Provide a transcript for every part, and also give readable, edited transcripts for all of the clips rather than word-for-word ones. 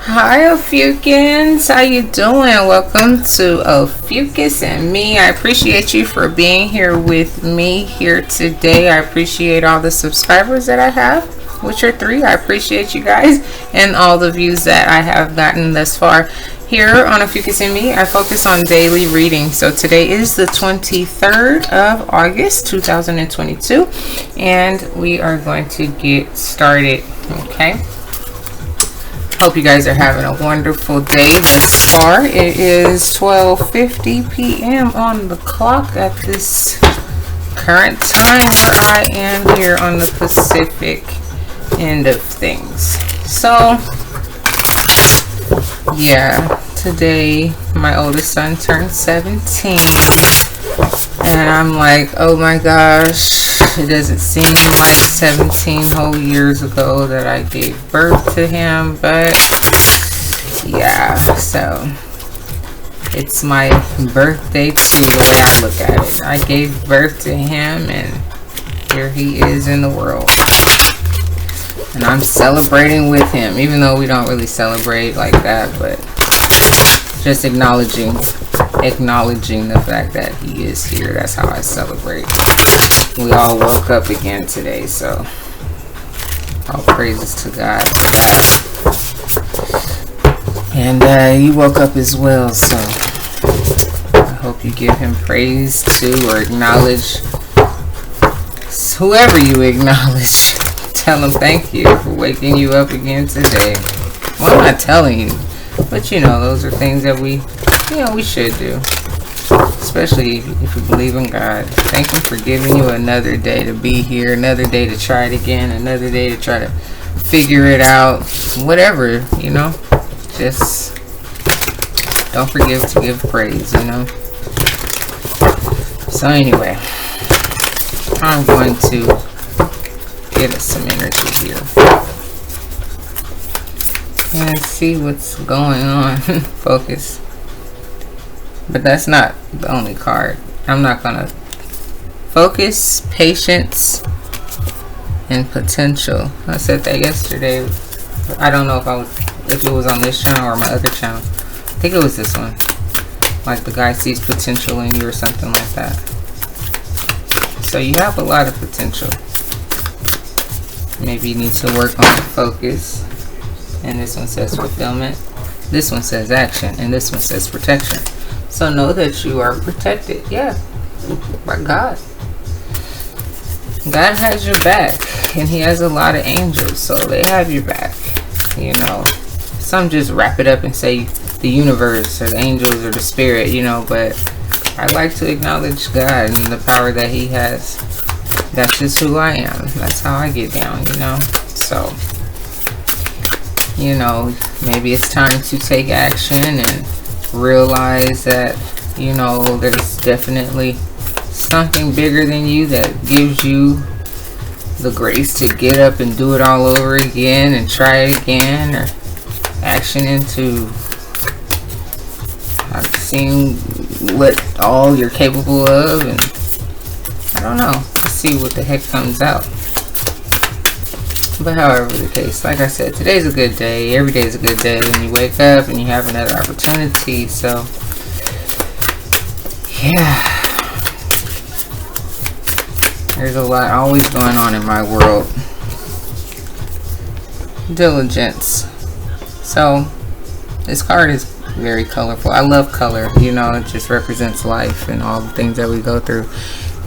Hi Ophiuchans, how you doing? Welcome to Ophiuchus and me. I appreciate you for being here with me here today. I appreciate all the subscribers that I have, which are 3. I appreciate you guys and all the views that I have gotten thus far. Here on Ophiuchus and me, I focus on daily reading. So today is the 23rd of August 2022 and we are going to get started. Okay. Hope you guys are having a wonderful day thus far. It is 12:50 p.m. on the clock at this current time where I am here on the Pacific end of things. So, yeah, today my oldest son turned 17. And I'm like, oh my gosh, it doesn't seem like 17 whole years ago that I gave birth to him, but yeah, so it's my birthday too, the way I look at it. I gave birth to him and here he is in the world. And I'm celebrating with him, even though we don't really celebrate like that, but just acknowledging the fact that he is here. That's how I celebrate. We all woke up again today, so all praises to God for that. And you woke up as well, so I hope you give him praise too, or acknowledge whoever you acknowledge. Tell him thank you for waking you up again today. Well, I'm not telling you, but you know, those are things that we should do, especially if you believe in God. Thank him for giving you another day to be here, another day to try it again, another day to try to figure it out, whatever, you know. Just don't forget to give praise, you know. So anyway, I'm going to get us some energy here and see what's going on. Focus. But that's not the only card. I'm not gonna focus, patience, and potential. I said that yesterday. I don't know if it was on this channel or my other channel. I think it was this one. Like the guy sees potential in you or something like that. So you have a lot of potential. Maybe you need to work on focus. And this one says fulfillment. This one says action. And this one says protection. So know that you are protected. Yeah. By God. God has your back. And he has a lot of angels. So they have your back. You know. Some just wrap it up and say the universe or the angels or the spirit, you know. But I like to acknowledge God and the power that he has. That's just who I am. That's how I get down, you know. So, you know, maybe it's time to take action and realize that, you know, there's definitely something bigger than you that gives you the grace to get up and do it all over again and try it again, or action into seeing what all you're capable of, and I don't know, see what the heck comes out. But however the case, like I said, today's a good day. Every day is a good day when you wake up and you have another opportunity. So, yeah. There's a lot always going on in my world. Diligence. So, this card is very colorful. I love color. You know, it just represents life and all the things that we go through.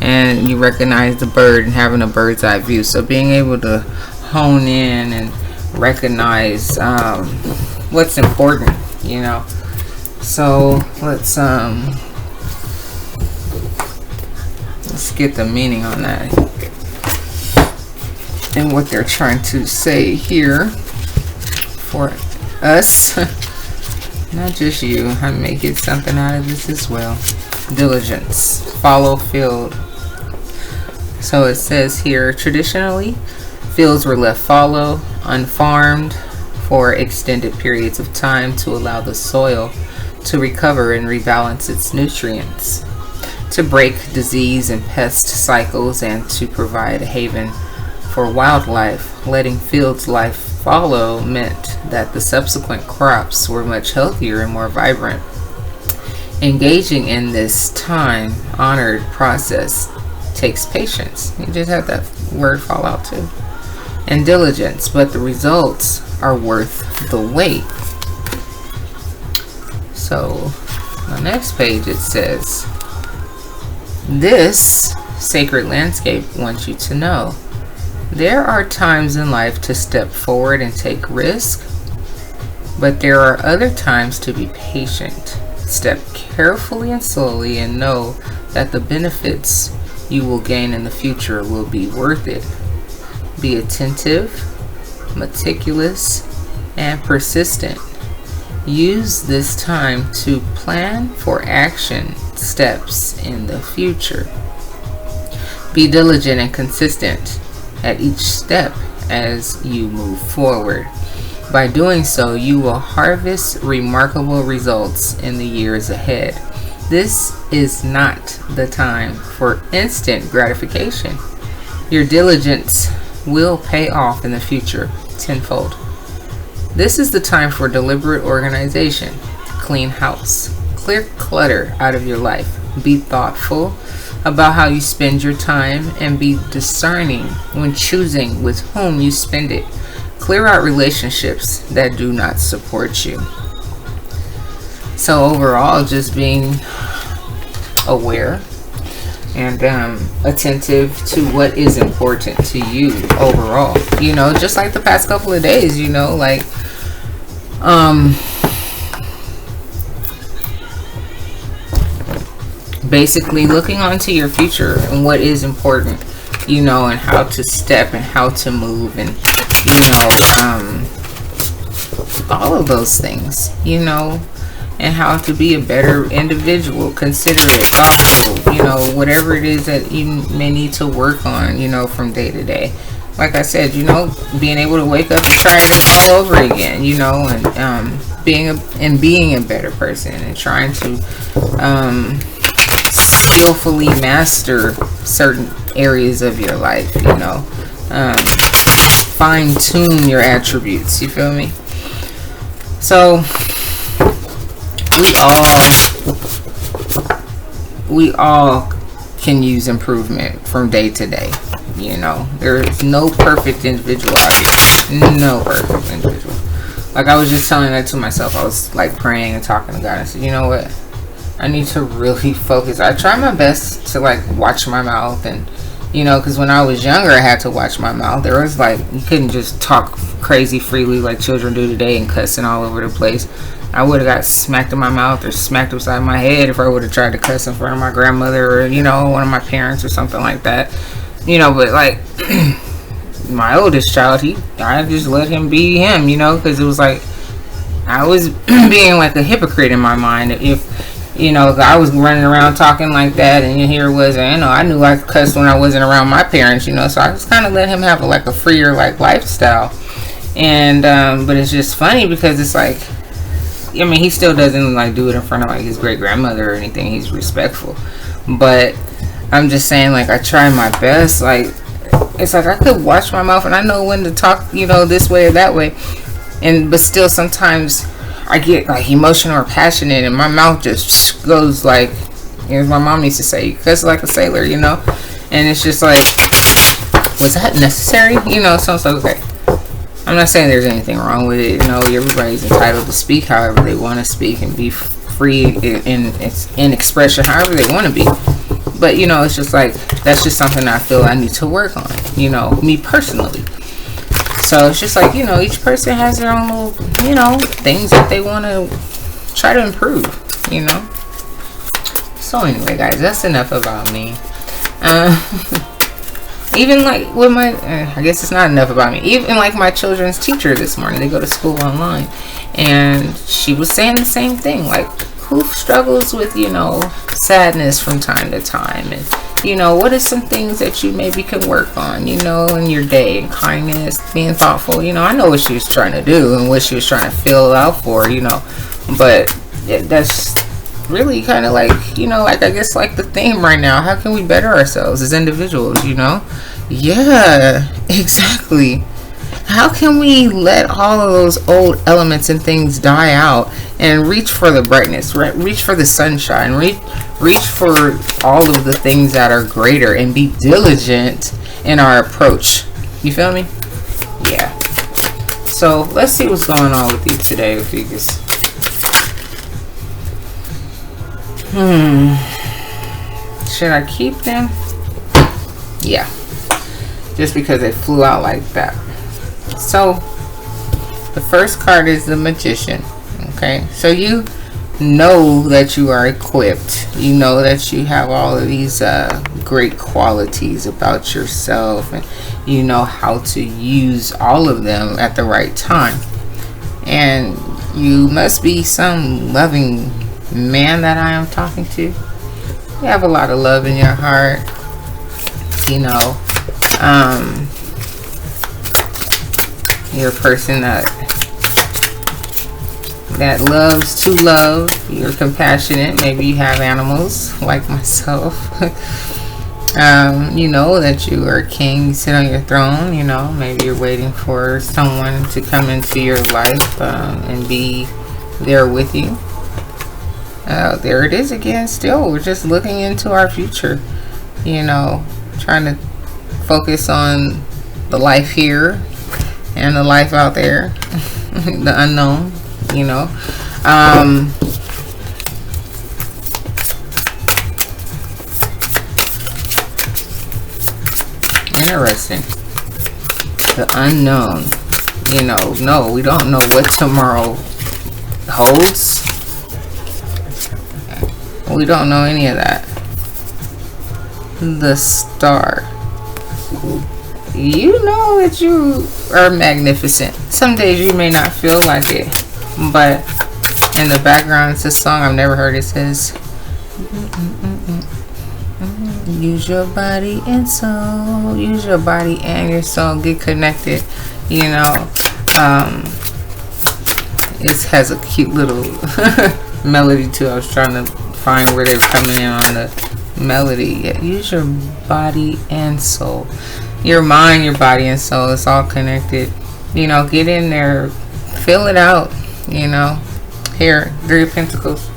And you recognize the bird and having a bird's eye view. So, being able to hone in and recognize what's important, you know. So let's get the meaning on that and what they're trying to say here for us. Not just you. I may get something out of this as well. Diligence. Follow field. So it says here, traditionally fields were left fallow, unfarmed for extended periods of time to allow the soil to recover and rebalance its nutrients, to break disease and pest cycles, and to provide a haven for wildlife. Letting fields lie fallow meant that the subsequent crops were much healthier and more vibrant. Engaging in this time-honored process takes patience. You just have that word fall out too. And diligence, but the results are worth the wait. So, on the next page it says, this sacred landscape wants you to know there are times in life to step forward and take risk, but there are other times to be patient. Step carefully and slowly and know that the benefits you will gain in the future will be worth it. Be attentive, meticulous, and persistent. Use this time to plan for action steps in the future. Be diligent and consistent at each step as you move forward. By doing so, you will harvest remarkable results in the years ahead. This is not the time for instant gratification. Your diligence will pay off in the future tenfold. This is the time for deliberate organization. Clean house. Clear clutter out of your life. Be thoughtful about how you spend your time and be discerning when choosing with whom you spend it. Clear out relationships that do not support you. So overall, just being aware and attentive to what is important to you overall. You know, just like the past couple of days, you know, like basically looking onto your future and what is important, you know, and how to step and how to move and, you know, all of those things, you know, and how to be a better individual, considerate, thoughtful, you know, whatever it is that you may need to work on, you know, from day to day. Like I said, you know, being able to wake up and try it all over again, you know, and being a better person and trying to skillfully master certain areas of your life, you know, fine tune your attributes, you feel me? So we all can use improvement from day to day, you know. There's no perfect individual out here. No perfect individual. Like I was just telling that to myself. I was like praying and talking to God. I said, you know what? I need to really focus. I try my best to like watch my mouth, and you know, because when I was younger I had to watch my mouth. There was like, you couldn't just talk crazy freely like children do today and cussing all over the place. I would have got smacked in my mouth or smacked upside my head if I would have tried to cuss in front of my grandmother or, you know, one of my parents or something like that, you know. But like my oldest child, I just let him be him, you know, because it was like I was being like a hypocrite in my mind if, you know, I was running around talking like that, and here it was, and you know, I knew I cussed when I wasn't around my parents, you know, so I just kind of let him have a freer like lifestyle. And but it's just funny because it's like, I mean, he still doesn't like do it in front of like his great grandmother or anything. He's respectful, but I'm just saying, like, I try my best. Like, it's like I could watch my mouth and I know when to talk, you know, this way or that way, but still sometimes I get like emotional or passionate and my mouth just goes like, as my mom used to say, cuss like a sailor, you know. And it's just like, was that necessary? You know, so it's like, okay, I'm not saying there's anything wrong with it. You know, everybody's entitled to speak however they want to speak and be free in expression however they want to be. But, you know, it's just like, that's just something I feel I need to work on, you know, me personally. So it's just like, you know, each person has their own little, you know, things that they want to try to improve, you know. So anyway, guys, that's enough about me. Even like with my, I guess it's not enough about me. Even like my children's teacher this morning, they go to school online, and she was saying the same thing. Like, who struggles with, you know, sadness from time to time, and you know, what are some things that you maybe can work on, you know, in your day, and kindness, being thoughtful. You know, I know what she was trying to do and what she was trying to fill out for, you know, but that's really kind of like, you know, like I guess like the theme right now. How can we better ourselves as individuals, you know? Yeah, exactly. How can we let all of those old elements and things die out and reach for the brightness, right? Reach for the sunshine, reach for all of the things that are greater, and be diligent in our approach. You feel me? Yeah. So let's see what's going on with you today, Ophiuchus. Should I keep them? Yeah. Just because they flew out like that. So the first card is the Magician. Okay, so you know that you are equipped. You know that you have all of these great qualities about yourself, and you know how to use all of them at the right time. And you must be some loving man that I am talking to. You have a lot of love in your heart. You know, you're a person that loves to love. You're compassionate. Maybe you have animals like myself. You know that you are a king. You sit on your throne. You know, maybe you're waiting for someone to come into your life and be there with you. There it is again. Still, we're just looking into our future. You know, trying to focus on the life here and the life out there, the unknown, you know. Interesting. The unknown, you know. No, we don't know what tomorrow holds. We don't know any of that. The Star. You know that you are magnificent. Some days you may not feel like it, but in the background it's a song I've never heard. It says, use your body and soul. Use your body and your soul. Get connected. You know, it has a cute little melody too. I was trying to find where they're coming in on the melody. Yeah, use your body and soul. Your mind, your body, and soul. It's all connected. You know, get in there, fill it out. You know, here, 3 of Pentacles.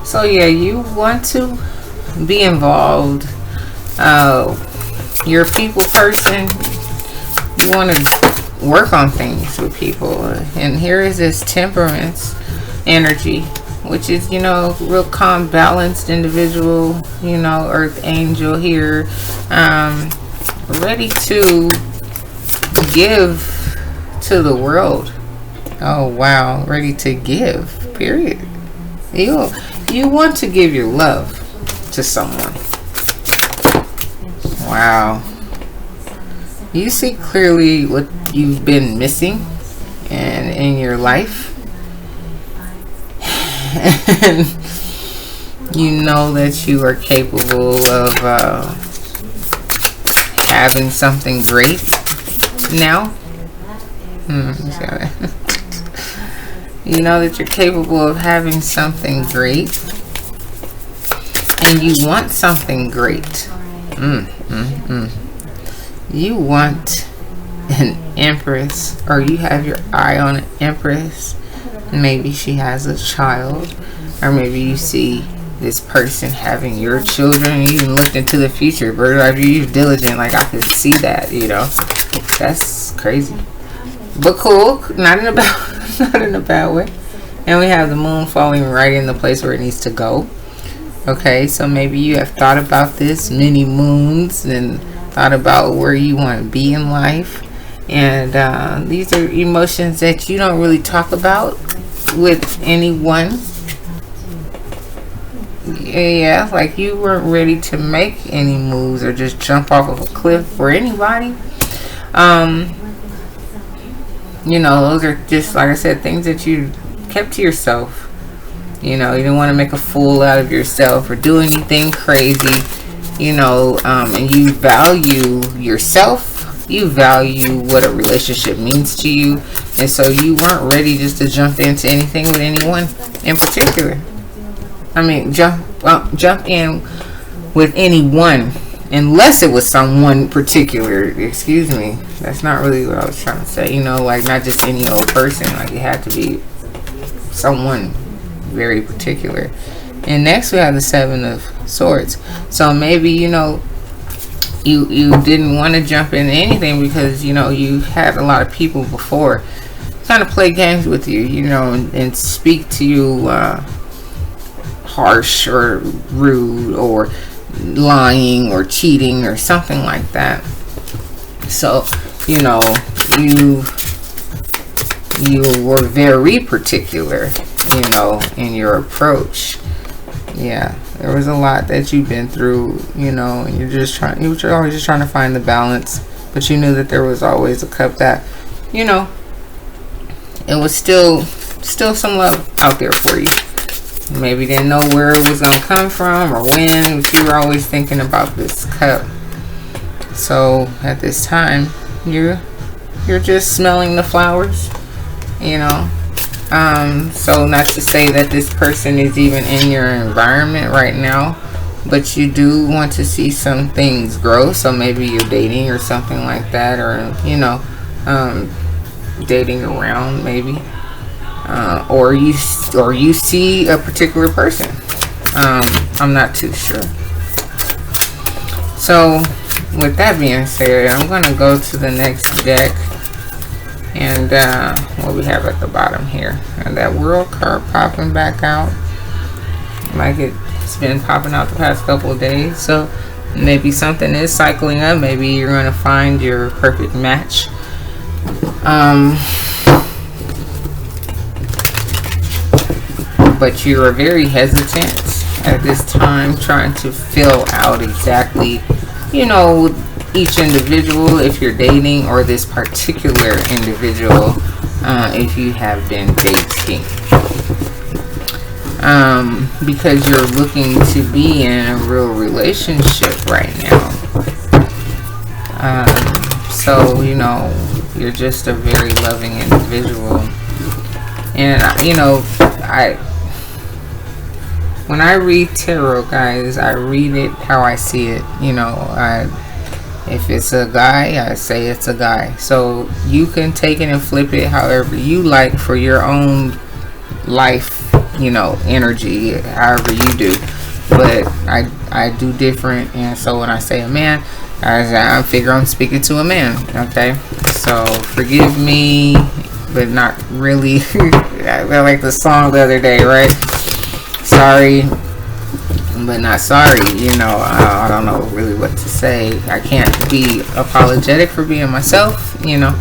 So yeah, you want to be involved. You're a people person. You want to work on things with people. And here is this Temperance energy, which is, you know, real calm, balanced individual. You know, Earth Angel here. Ready to give to the world. Oh wow, ready to give, period. You want to give your love to someone. Wow. You see clearly what you've been missing in your life. And you know that you are capable of having something great now. You know that you're capable of having something great, and you want something great. You want an Empress, or you have your eye on an Empress. Maybe she has a child, or maybe you see this person having your children. You even looked into the future, bird eye view. You're diligent. Like, I could see that, you know. That's crazy, but cool. Not in a bad way. And we have the moon falling right in the place where it needs to go. Okay, so maybe you have thought about this many moons and thought about where you want to be in life. And these are emotions that you don't really talk about with anyone. Yeah, like you weren't ready to make any moves or just jump off of a cliff for anybody. You know, those are just, like I said, things that you kept to yourself. You know, you didn't want to make a fool out of yourself or do anything crazy. You know, and you value yourself. You value what a relationship means to you. And so you weren't ready just to jump into anything with anyone in particular. I mean, jump in with anyone unless it was someone particular. Excuse me, that's not really what I was trying to say. You know, like not just any old person, like it had to be someone very particular. And next we have the Seven of Swords. So maybe, you know, you didn't want to jump into anything because, you know, you had a lot of people before kind of play games with you, you know, and speak to you harsh or rude or lying or cheating or something like that. So, you know, you were very particular, you know, in your approach. Yeah, there was a lot that you've been through, you know, and you were always just trying to find the balance, but you knew that there was always a cup that, you know, it was still some love out there for you. Maybe didn't know where it was gonna come from or when, but you were always thinking about this cup. So at this time, you're just smelling the flowers, you know. So not to say that this person is even in your environment right now, but you do want to see some things grow. So maybe you're dating or something like that, or, you know, dating around maybe, or you see a particular person. I'm not too sure. So with that being said, I'm going to go to the next deck. And what we have at the bottom here, and that World card popping back out like it's been popping out the past couple of days. So maybe something is cycling up. Maybe you're going to find your perfect match. But you are very hesitant at this time, trying to fill out exactly, you know, each individual, if you're dating, or this particular individual, if you have been dating, because you're looking to be in a real relationship right now. So, you know, you're just a very loving individual. And, you know, when I read tarot, guys, I read it how I see it. You know, if it's a guy, I say it's a guy. So you can take it and flip it however you like for your own life, you know, energy, however you do. But I do different. And so when I say a man, I figure I'm speaking to a man. Okay, so forgive me, but not really. I like the song the other day, right? Sorry, but not sorry. You know, I don't know really what to say. I can't be apologetic for being myself, you know.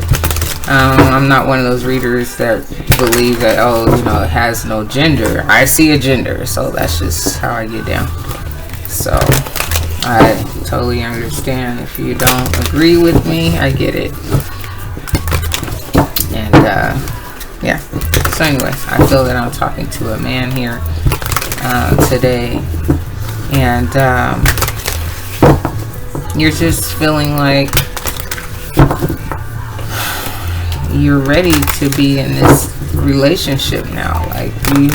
I'm not one of those readers that believe that, oh, you know, it has no gender. I see a gender, so that's just how I get down. So I totally understand if you don't agree with me. I get it. And yeah, so anyway, I feel that I'm talking to a man here today, and you're just feeling like you're ready to be in this relationship now. Like, you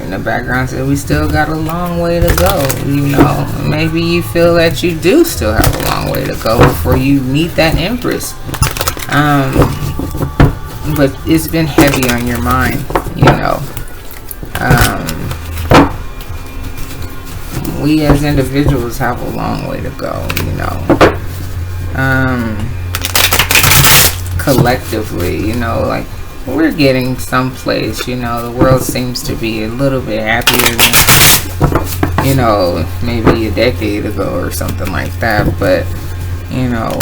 in the background said we still got a long way to go. You know, maybe you feel that you do still have a long way to go before you meet that Empress. But it's been heavy on your mind, you know. We as individuals have a long way to go, you know. Collectively, you know, like, we're getting someplace, you know. The world seems to be a little bit happier than, you know, maybe a decade ago or something like that. But, you know,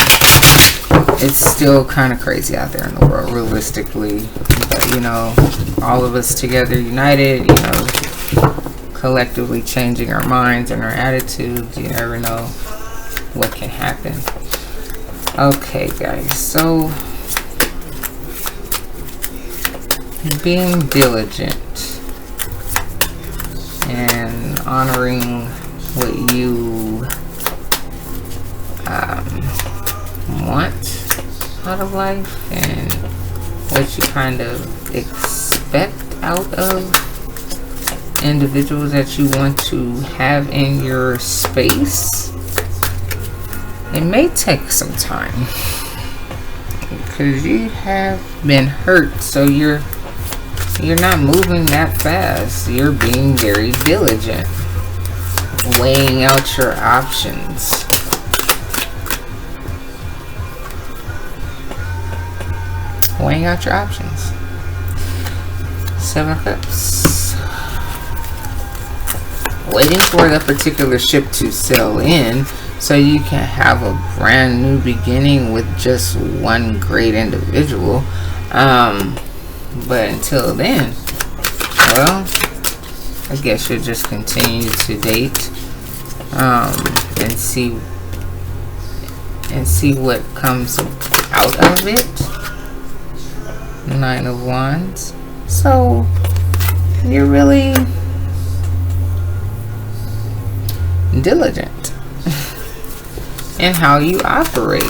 it's still kind of crazy out there in the world, realistically. But, you know, all of us together, united, you know, collectively changing our minds and our attitudes, you never know what can happen. Okay, guys, so being diligent and honoring what you want out of life and what you kind of expect out of individuals that you want to have in your space, it may take some time because you have been hurt, so you're not moving that fast. You're being very diligent, weighing out your options. Weighing out your options. 7 of Cups. Waiting for the particular ship to sail in so you can have a brand new beginning with just one great individual. But until then, well, I guess you'll just continue to date and see what comes out of it. 9 of Wands. So you're really diligent in how you operate.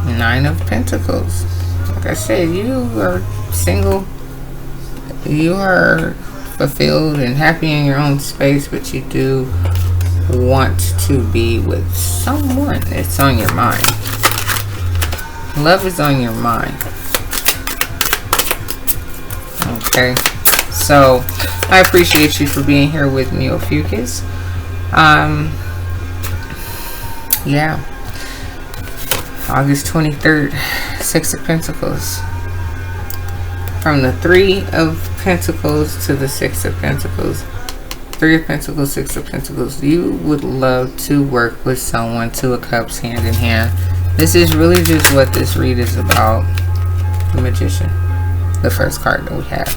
9 of Pentacles. Like I said, you are single. You are fulfilled and happy in your own space, but you do want to be with someone. It's on your mind. Love is on your mind. Okay. So, I appreciate you for being here with me, Ophiuchus. Yeah. August 23rd, 6 of Pentacles. From the 3 of Pentacles to the 6 of Pentacles. 3 of Pentacles, 6 of Pentacles. You would love to work with someone. 2 of Cups, hand in hand. This is really just what this read is about. The Magician. The first card that we have.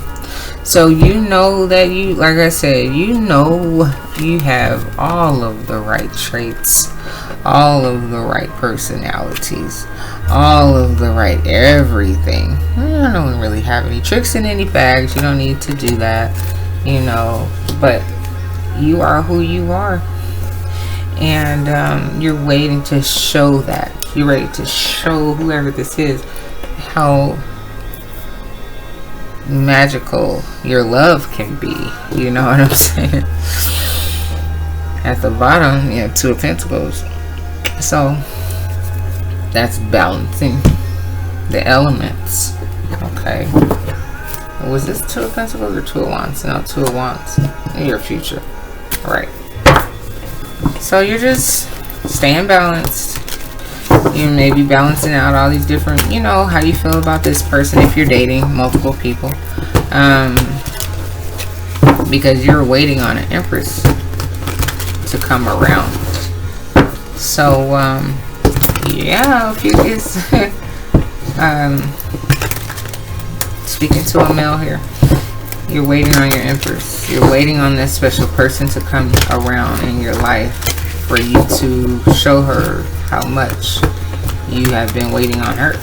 So you know that you, like I said, you know you have all of the right traits, all of the right personalities, all of the right everything. You don't really have any tricks in any bags. You don't need to do that, you know, but you are who you are. And you're waiting to show that. You're ready to show whoever this is how magical your love can be. You know what I'm saying? At the bottom, yeah, 2 of Pentacles. So that's balancing the elements. Okay. Was this 2 of Pentacles or 2 of Wands? No, 2 of Wands. In your future. Right. So you're just staying balanced. You may be balancing out all these different, you know, how you feel about this person if you're dating multiple people. Because you're waiting on an Empress to come around. So, yeah, if you is speaking to a male here. You're waiting on your Empress. You're waiting on this special person to come around in your life for you to show her how much you have been waiting on her.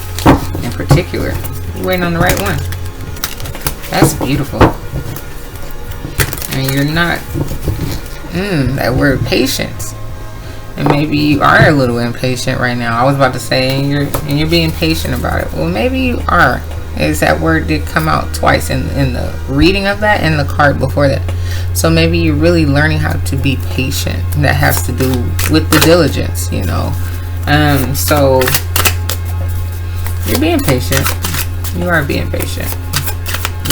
In particular, you're waiting on the right one. That's beautiful. And you're not, that word patience. And maybe you are a little impatient right now. I was about to say, and you're being patient about it. Well, maybe you are. Is that word did come out twice in the reading of that and the card before that. So maybe you're really learning how to be patient. That has to do with the diligence, you know. So you're being patient. You are being patient.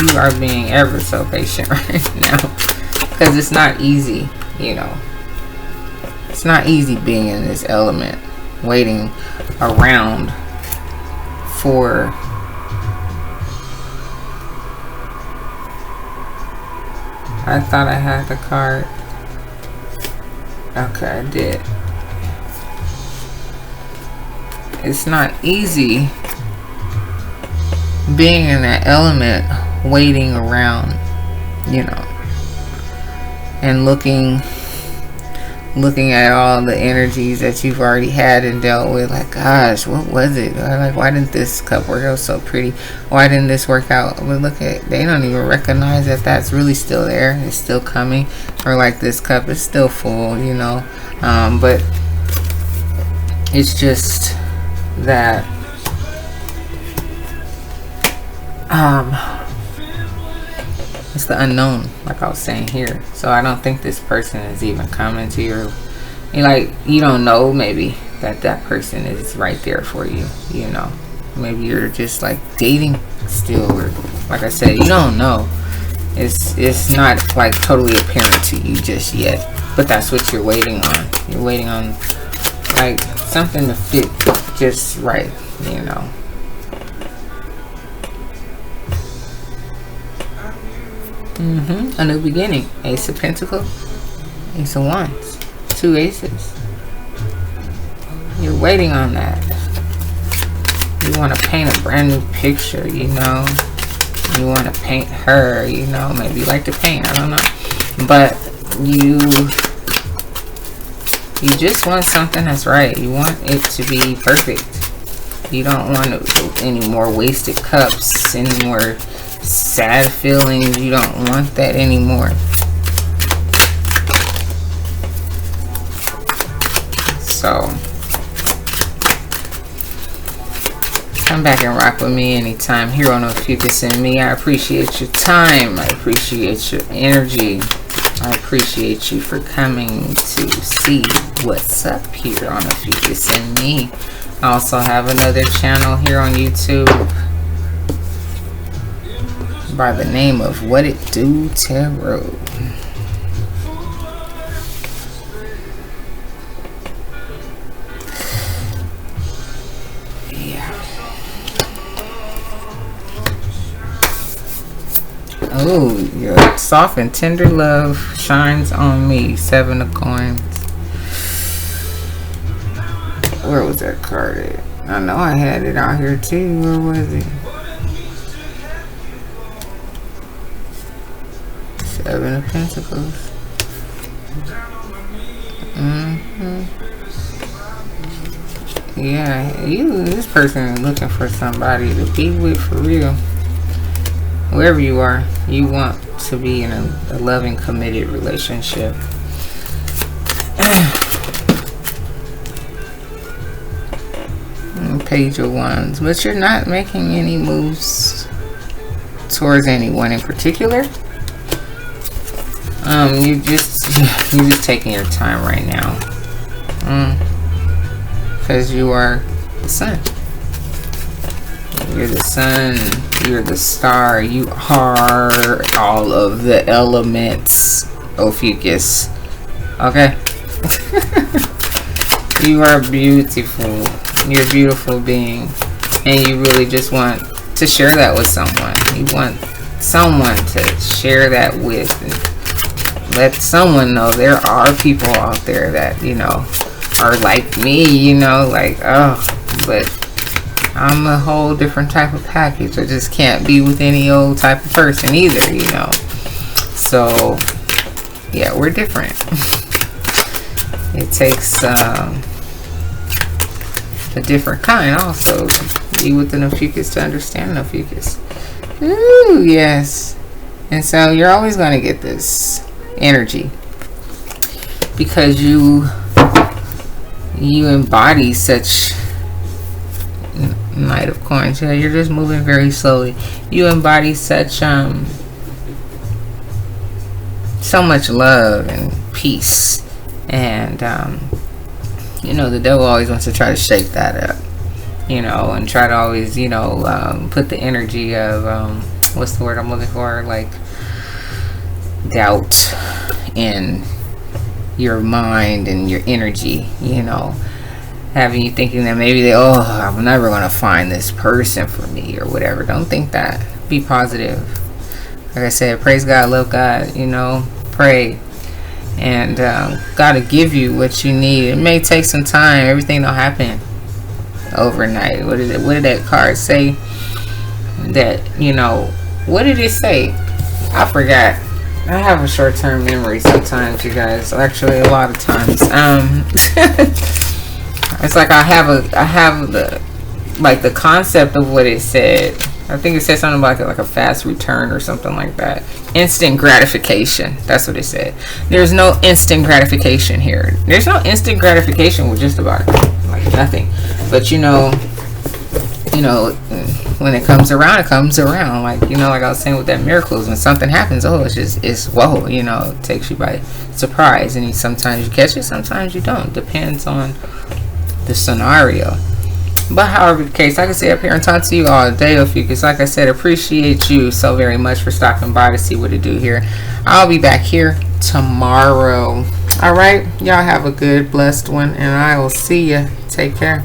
You are being ever so patient right now. Because it's not easy, you know. It's not easy being in this element. Waiting around for I thought I had the card. Okay, I did. It's not easy being in that element, waiting around, you know, and looking at all the energies that you've already had and dealt with. Like, gosh, what was it? Like, why didn't this cup work out so pretty? Why didn't this work out? But look at, they don't even recognize that that's really still there. It's still coming. Or like this cup is still full, you know. But it's just that It's the unknown, like I was saying here. So I don't think this person is even coming to you. Like, you don't know maybe that that person is right there for you, you know. Maybe you're just like dating still, or like I said, you don't know. It's not like totally apparent to you just yet, but that's what you're waiting on. You're waiting on like something to fit just right, you know. A new beginning. Ace of Pentacles, Ace of Wands, 2 aces. You're waiting on that. You want to paint a brand new picture, you know. You want to paint her, you know. Maybe you like to paint, I don't know. But you just want something that's right. You want it to be perfect. You don't want any more wasted cups, any more sad feelings. You don't want that anymore. So come back and rock with me anytime here on Ophiuchus and Me. I appreciate your time. I appreciate your energy. I appreciate you for coming to see what's up here on Ophiuchus and Me. I also have another channel here on YouTube by the name of What It Do Tarot. Oh, your soft and tender love shines on me. 7 of Coins. Where was that card at? I know I had it out here too. Where was it? 7 of Pentacles. Yeah, this person is looking for somebody to be with for real. Wherever you are, you want to be in a loving, committed relationship. Page of Wands. But you're not making any moves towards anyone in particular. You're just taking your time right now. Because you are the sun. You're the sun, you're the star, you are all of the elements, Ophiuchus. Okay? You are beautiful. You're a beautiful being. And you really just want to share that with someone. You want someone to share that with. And let someone know there are people out there that, you know, are like me, you know, like, oh, but I'm a whole different type of package. I just can't be with any old type of person either, you know. So, yeah, we're different. It takes a different kind also to be with an Ophiuchus to understand an Ophiuchus. Ooh, yes. And so you're always going to get this energy because you embody such Knight of Coins. Yeah, you're just moving very slowly. You embody such so much love and peace, and you know, the devil always wants to try to shake that up, you know, and try to always, you know, put the energy of what's the word I'm looking for, like doubt in your mind and your energy, you know, having you thinking that maybe I'm never going to find this person for me or whatever. Don't think that. Be positive. Like I said, praise God, love God, you know, pray, and God will give you what you need. It may take some time. Everything don't happen overnight. What did that card say? That, you know, what did it say? I forgot. I have a short-term memory sometimes, you guys. Actually, a lot of times. It's like I have the concept of what it said. I think it said something about like a fast return or something like that. Instant gratification. That's what it said. There's no instant gratification here. There's no instant gratification with just about like nothing. But you know, when it comes around, it comes around. Like, you know, like I was saying with that miracles, when something happens, oh, it's whoa, you know, it takes you by surprise. And sometimes you catch it, sometimes you don't. Depends on the scenario. But however the case, I can sit up here and talk to you all day, Ophiuchus. Like I said, appreciate you so very much for stopping by to see what to do here. I'll be back here tomorrow. All right, y'all have a good, blessed one, and I will see you. Take care.